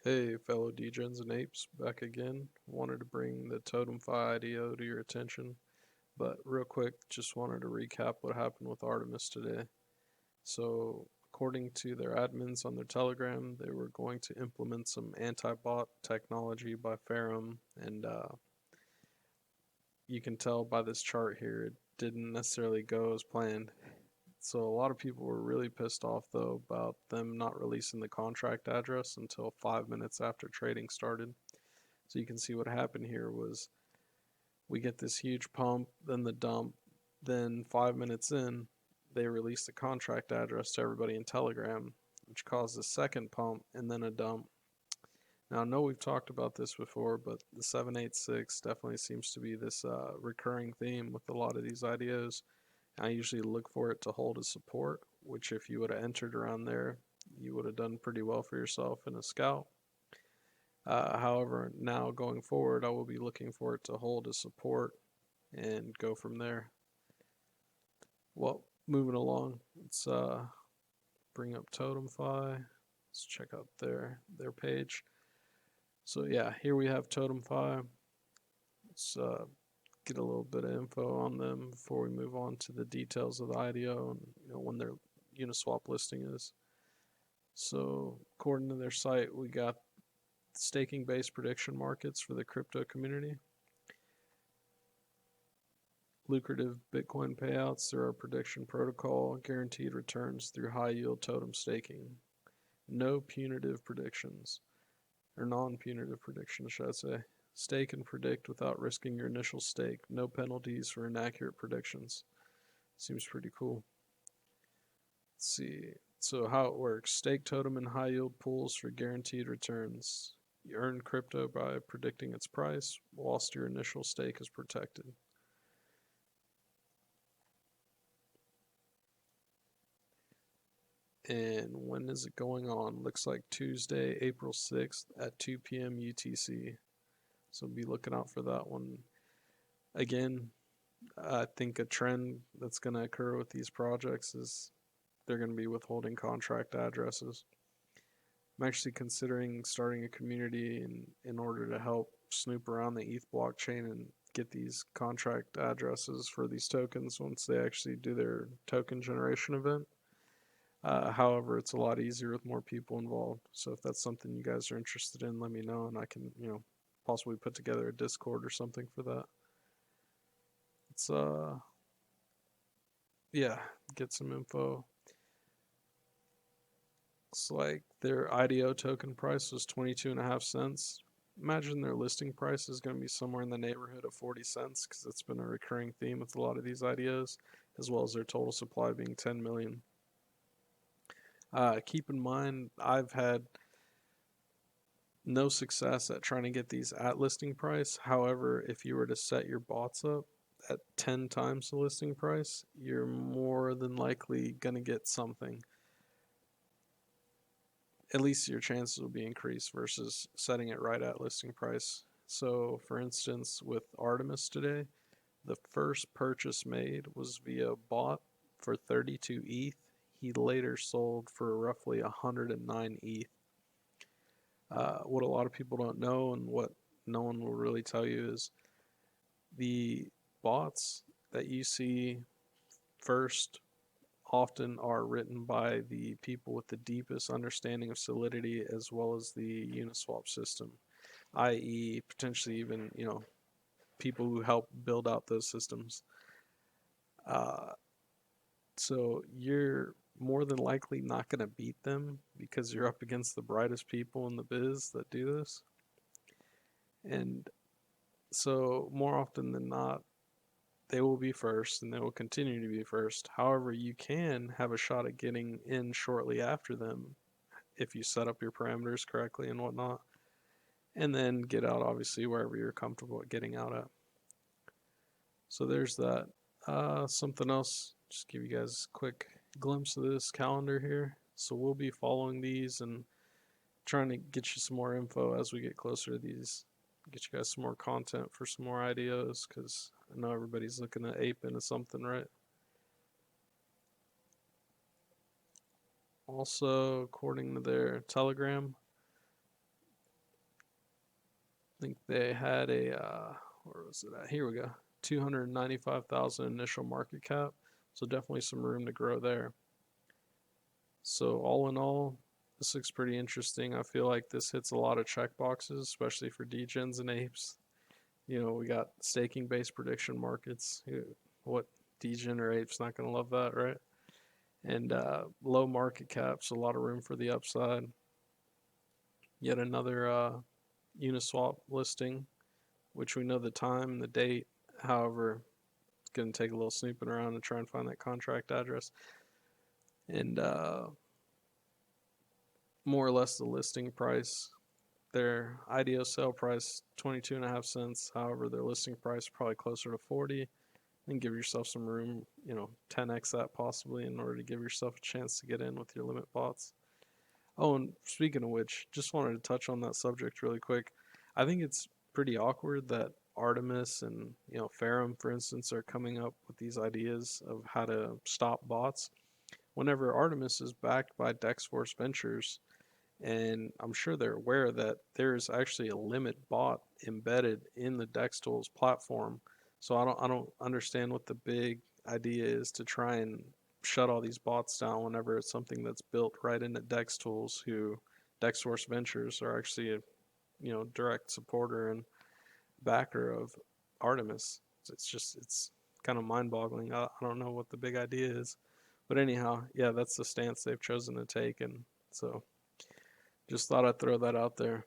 Hey, fellow Degens and Apes, back again. Wanted to bring the Totemfi IDO to your attention, but real quick, just wanted to recap what happened with Artemis today. So, according to their admins on their Telegram, they were going to implement some anti-bot technology by Ferrum, and you can tell by this chart here, it didn't necessarily go as planned. So, a lot of people were really pissed off though about them not releasing the contract address until 5 minutes after trading started. So you can see what happened here was we get this huge pump, then the dump, then 5 minutes in, they release the contract address to everybody in Telegram, which caused a second pump and then a dump. Now I know we've talked about this before, but the 786 definitely seems to be this recurring theme with a lot of these IDOs. I usually look for it to hold a support, which if you would have entered around there, you would have done pretty well for yourself in a scout. However, now going forward, I will be looking for it to hold a support and go from there. Well, moving along, let's bring up Totemfi. Let's check out their page. So yeah, here we have Totemfi. Let's get a little bit of info on them before we move on to the details of the IDO and when their Uniswap listing is. So according to their site, we got staking-based prediction markets for the crypto community. Lucrative Bitcoin payouts through our prediction protocol, guaranteed returns through high yield totem staking. No punitive predictions, or non punitive predictions, should I say. Stake and predict without risking your initial stake. No penalties for inaccurate predictions. Seems pretty cool. Let's see. So, how it works: stake totem in high yield pools for guaranteed returns. You earn crypto by predicting its price, whilst your initial stake is protected. And when is it going on? Looks like Tuesday, April 6th at 2 p.m. UTC. So be looking out for that one. Again, I think a trend that's going to occur with these projects is they're going to be withholding contract addresses. I'm actually considering starting a community in order to help snoop around the ETH blockchain and get these contract addresses for these tokens once they actually do their token generation event. However, it's a lot easier with more people involved. So if that's something you guys are interested in, let me know and I can, possibly put together a Discord or something for that. It's yeah, get some info. Looks like their IDO token price was 22.5 cents. Imagine their listing price is going to be somewhere in the neighborhood of 40 cents because it's been a recurring theme with a lot of these IDOs, as well as their total supply being 10 million. Keep in mind, I've had no success at trying to get these at listing price. However, if you were to set your bots up at 10 times the listing price, you're more than likely going to get something. At least your chances will be increased versus setting it right at listing price. So, for instance, with Artemis today, the first purchase made was via bot for 32 ETH. He later sold for roughly 109 ETH. What a lot of people don't know and what no one will really tell you is the bots that you see first often are written by the people with the deepest understanding of Solidity as well as the Uniswap system, i.e., potentially even people who help build out those systems. Uh, so you're more than likely not going to beat them because you're up against the brightest people in the biz that do this. And so more often than not, they will be first and they will continue to be first. However, you can have a shot at getting in shortly after them if you set up your parameters correctly and whatnot. And then get out, obviously, wherever you're comfortable at getting out at. So there's that. Something else, just give you guys a quick glimpse of this calendar here. So we'll be following these and trying to get you some more info as we get closer to these. Get you guys some more content for some more IDOs because I know everybody's looking to ape into something, right? Also, according to their Telegram, think they had a where was it at? Here we go. 295,000 initial market cap. So definitely some room to grow there. So all in all, this looks pretty interesting. I feel like this hits a lot of check boxes, especially for degens and apes. We got staking based prediction markets. What degen or ape's not going to love that, right? And low market caps, a lot of room for the upside. Yet another Uniswap listing, which we know the time and the date. However, it's going to take a little snooping around to try and find that contract address. And more or less the listing price. Their IDO sale price 22.5 cents. However, their listing price probably closer to 40. And give yourself some room, 10x that possibly in order to give yourself a chance to get in with your limit bots. Oh, and speaking of which, just wanted to touch on that subject really quick. I think it's pretty awkward that Artemis and Ferrum, for instance, are coming up with these ideas of how to stop bots. Whenever Artemis is backed by DexForce Ventures, and I'm sure they're aware that there's actually a limit bot embedded in the DexTools platform. So I don't understand what the big idea is to try and shut all these bots down whenever it's something that's built right into DexTools, who DexForce Ventures are actually a direct supporter and backer of Artemis. It's kind of mind-boggling. I don't know what the big idea is, but anyhow, yeah, that's the stance they've chosen to take, and so just thought I'd throw that out there.